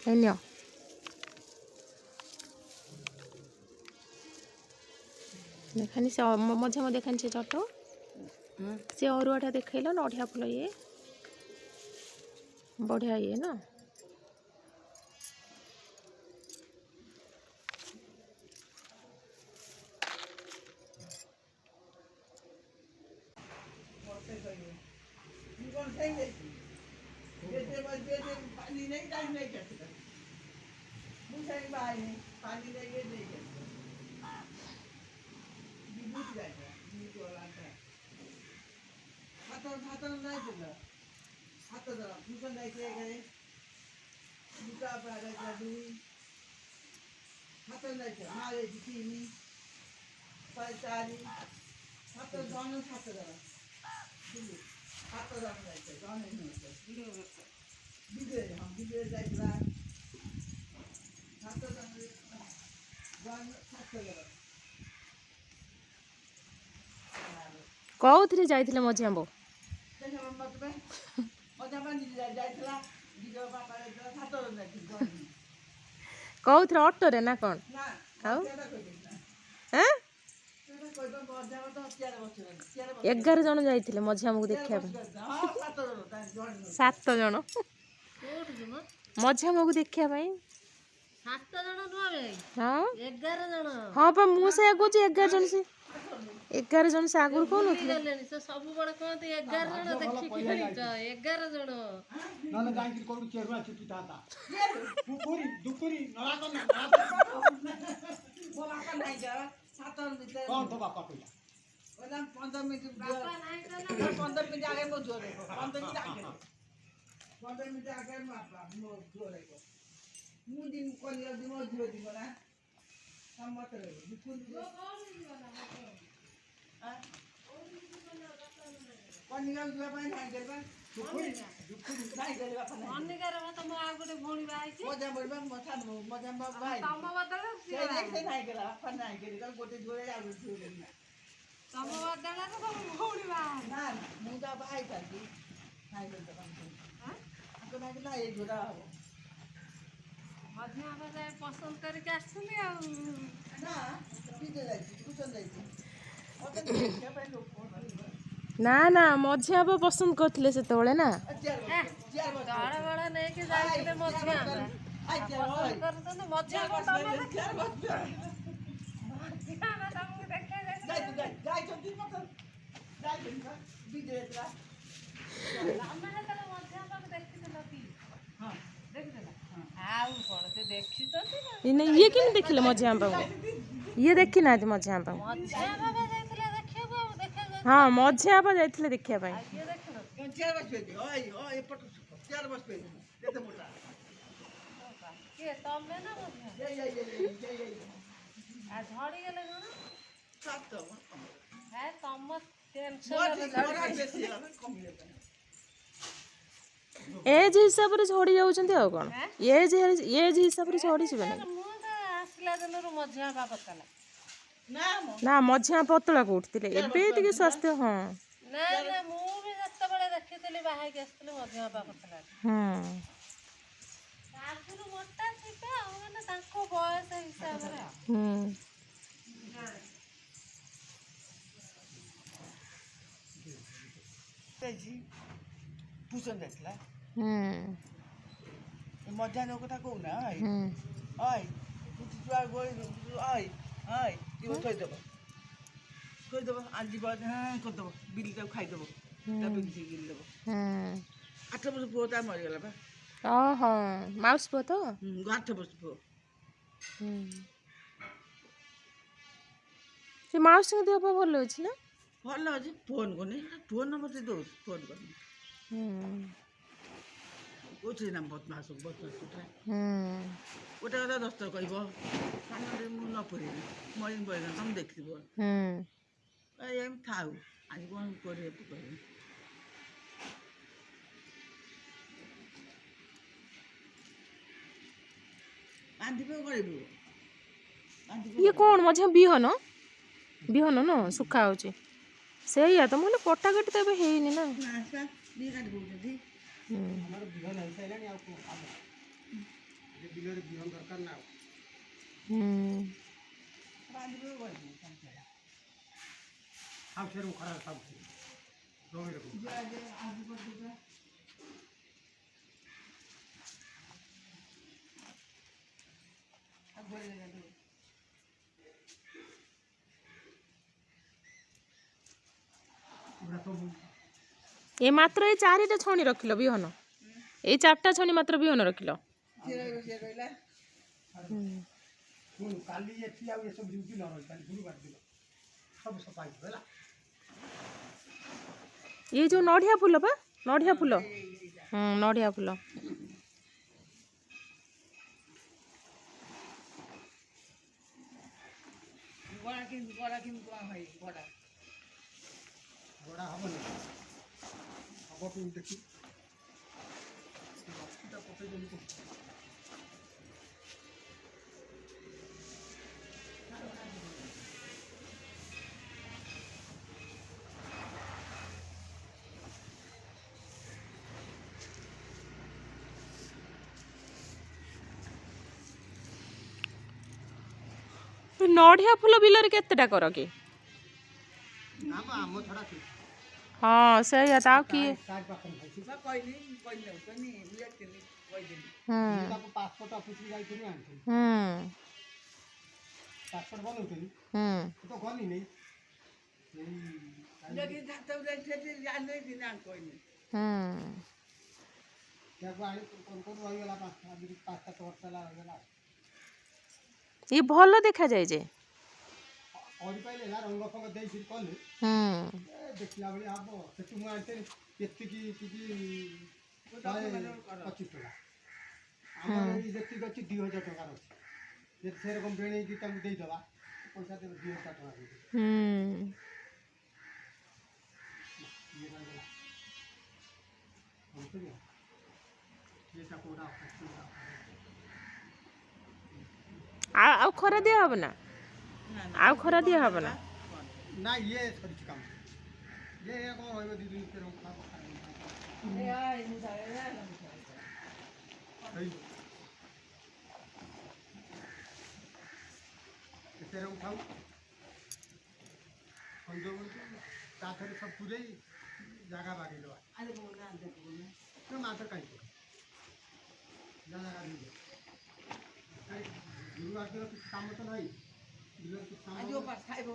ହେନିଅ ଦେଖାନି ସେ ମଝା ମଝି ଦେଖାନି ସେ ଚଟ ସେ ଅରୁଆଟା ଦେଖେଇଲ ନଡ଼ିଆ ଫୁଲ ଇଏ ବଢ଼ିଆ ଇଏ ନା କୋଉଥିରେ ଯାଇଥିଲେ ମଝି ଆମ୍ବ କୋଉଥିରେ ଅଟୋରେ ନା କ'ଣ ଆଉ 11 ଜଣ ଯାଇଥିଲେ ମଝି ଆମ୍ବକୁ ଦେଖିବା ପାଇଁ 7 ଜଣ ମଝି ଆମ୍ବକୁ ଦେଖିବା ପାଇଁ 7 ଜଣ ନୁହେଁ ହଁ 11 ଜଣ ହଁ ବା ମୁଁ ସେଇଆ କହୁଛି 11 ଜଣ ସେ 11 ଜଣ ସେ ଆଗରୁ କହୁନଥିଲେ ସେ ସବୁବେଳେ କହନ୍ତି 11 ଜଣ ଦେଖିକି 11 ଜଣ ନହେଲେ ଯାଇକି କୋଉଠି ଚେରୁଆ ଛୁଟି ଥାନ୍ତା କୁକୁରି ଦୁକୁରି ନଳା କଣ ତ ବାପା କହିଲା 15 ମିନିଟ୍ ଆଗେ ମୋ ଝିଅ ରହିବ 15 ମିନିଟ୍ ଆଗେ ମୋ ଝିଅ ରହିବ ମୁଁ ଦିନ କଲିଆ ଦିନ ମୋ ଝିଅ ଯିବ ନା ସମସ୍ତେ ରହିବ କନିକା ଯିବା ପାଇଁ ନାଇଁ ଦେବା ଅନିକାର ତମ ଆଉ ଗୋଟେ ଭଉଣୀ ବାହା ହେଇଛି ମଜା ପଡ଼ିବା ମଜା ଭାଇ ତମ ବଦଳରେ ସିଏ ବାହା ହେଇଛି। ସେ ନାଇଁ କଲା ବାପା ନାଇଁ କରି ଗୋଟେ ଝିଅ ଆଉ ଝିଅ ନା ତମ ବଦଳରେ ତମ ଭଉଣୀ ବାହା ହେଇଛି। ନା ନା ମୁଁ ତ ବାହା ହେଇଥାନ୍ତି ନାଇଁ କରି ତାଙ୍କ ନାଇଁ ନା ଏଇ ଝିଅଟା ହବ ମଝି ଆମ୍ବ ଯାଇ ପସନ୍ଦ କରିକି ଆସିଛନ୍ତି ଆଉ ନା କିଏ ଯାଇଛି ଟ୍ୟୁସନ୍ ଯାଇଛି ମତେ ଦେଖିବା ପାଇଁ ଲୋକ ନା ନା ମଝି ଆମ୍ବ ପସନ୍ଦ କରିଥିଲେ ସେତେବେଳେ ନା ଦଳ ବଳ ନେଇକି ଯାଇଥିଲେ ମଝି ଆମ୍ବ ପସନ୍ଦ କରୁଛନ୍ତି ମଝି ଆମ୍ବ ତମେ ତମକୁ ଦେଖେଇ ଯାଇଛନ୍ତି ତମେ ଯେତେବେଳେ ମଝି ଆମ୍ବକୁ ଦେଖିଥିଲ କି ଦେଖିଥିଲ ଆଉ କଣ ସେ ଦେଖିଛନ୍ତି ନା ଇଏ କେମିତି ଦେଖିଲେ ମଝି ଆମ୍ବକୁ ଇଏ ଦେଖିନାହାନ୍ତି ମଝି ଆମ୍ବକୁ ମଝି ଆମ୍ବ ବା ଯାଇଥିଲେ ଦେଖିବାକୁ ଆଉ ଦେଖିବାକୁ ହଁ ମଝି ଆମ୍ବ ଯାଇଥିଲେ ଦେଖିବା ପାଇଁ ଇଏ ଦେଖିନ ଚେୟାର ବସିବେ ଚେୟାର ବସିବେ କେତେ ମୋଟା କିଏ ତମେ ନା ମଝି ଆମ୍ବ ଆଉ ଝଡ଼ିଗଲେ କଣ ହେ ତମ ଟେନସନ୍ ଏଜ୍ ହିସାବରେ ଝଡ଼ି ଯାଉଛନ୍ତି ଆଉ କ'ଣ ଏଜ୍ ହିସାବରେ ଝଡ଼ିଯିବେ ନା ମୁଁ ତ ଆସିଲା ଦିନରୁ ମଝି ଆମ୍ବ ପତଲା ନା ମଝି ଆମ୍ବ ପତଳା କୋଉଠି ଥିଲେ ଏବେ ଟିକେ ସ୍ୱାସ୍ଥ୍ୟ ହଁ ନା ନା ମୁଁ ବି ଯେତେବେଳେ ଦେଖିଥିଲି ବାହା ହେଇକି ଆସିଥିଲି ମଝି ଆମ୍ବ ପତଲା ଆଗରୁ ମୋଟା ଥିବେ ଆଉ ମାନେ ତାଙ୍କ ବୟସ ହିସାବରେ ଆଉ ଟ୍ୟୁସନ୍ ଯାଇଥିଲା ମଧ୍ୟାହ୍ନ କଥା କହୁନା ଥୋଇଦେବ ଆଜି କରିଦେବ ବିଲିଟାକୁ ଖାଇଦେବ ତା ବିଲି ସେ ଗିଲି ଦେବ 8 ବର୍ଷ ପୁଅ ତା ମରିଗଲା ବା ଓହୋ ମାଉସୀ ପୁଅ ତ 8 ବର୍ଷ ପୁଅ ସେ ମାଉସୀଙ୍କ ଦେହ ପା ଭଲ ଅଛି ନା ଭଲ ଅଛି ଫୋନ୍ କରୁନି ଫୋନ୍ ନମ୍ବର ସେ ଦେଉଛି ଫୋନ୍ କରୁନି କହୁଛି ନା ବଦମାସ ଗୋଟେ କଥା 10 ଥର କହିବ ସାଙ୍ଗରେ ମୁଁ ନ ପଢ଼ିବି ମରିନ ପଡ଼ିବ ତମେ ଦେଖିବ ଏମିତି ଥାଉ ଆଜି କ'ଣ କରିବେ କହିବି ବାନ୍ଧିବ କରିବୁ ଇଏ କ'ଣ ମଝି ବିହନ ବିହନ ନା ଶୁଖା ହେଉଛି ସେଇଆ ତ ମୁଁ କହିଲି କଟାକଟି ତ ଏବେ ହେଇନି ନା କାଟି କହୁଛନ୍ତି ବିଲରେ ବିହନ ଦରକାର ନା ଆଉ ସେରୁ ଖରା ଖାଉଛି ଜମିରେ ପୁରା ସବୁ ଏ ମାତ୍ର ଏଇ 4ଟା ଛଣି ରଖିଲ ବିହନ ଏଇ 4ଟା ଛଣି ମାତ୍ର ବିହନ ରଖିଲ ଶୁଣୁ କାଲି ଏଠି ଆଉ ଏସବୁ ଜିନିଷ ନ ରହି କାଲି ଗୁରୁବାର ଦିନ ସବୁ ସଫା ହେଇଯିବ ହେଲା ये जो नड़िया फूल बा नड़िया फूल नड़िया फूल ବଡ଼ା ହବନି ହବ କେମିତି ଦେଖି ପକେଇଦେଲି नड़िया फूल बिलर केतेटा कर कि ନା ବା ଆମ ଛଡ଼ା କି हाँ सही ता किए କାର୍ड ପାଖରେ ଖାଇଛି ତାକୁ ପାସପୋର୍ଟ ଅଫିସକୁ ଯାଇଥିଲି ଆଣିଥିଲି ପାସପୋର୍ଟ ବନଉଥିଲି ତ ଗଲି ନେଇ ତାକୁ ଆଣି ରହିଗଲା 5-7 ବର୍ଷ ହେଲା ରହିଗଲା ये भल देखा जाए जे କରିପାରିଲେ ନା ରଙ୍ଗ ଫଙ୍ଗ ଦେଇକି କଲେ ଦେଖିଲା ଭଳି ହବ ସେଠୁ ମୁଁ ଆଣିଥିଲି ଏତିକି କିଛି 125 ଟଙ୍କା ଆମର ଏଇ ଯେତିକି ଅଛି 2000 ଟଙ୍କାର ଅଛି ଯଦି ସେରକମ ବେଣେଇକି ତାଙ୍କୁ ଦେଇଦେବା ପଇସା ଦେବେ 2000 ଟଙ୍କା आ खरा दिया हब ना आ खरा दिया हब ना ना ये सरिଛି କାମ ये कौन ରହିବ 2 ଦିନ ଭିତରେ ସେରକମ ଖାଉ ତା ଥରେ ସବୁ ପୁରେଇ ଜାଗା ବାଗେଇଦେବା ମାଛ କାହିଁ ଜାଗା ଦେଇଦେବା ଗୁରୁବାର ଦିନ କିଛି କାମ ତ ନାହିଁ ବିଲରେ କିଛି କାମ ଖାଇବ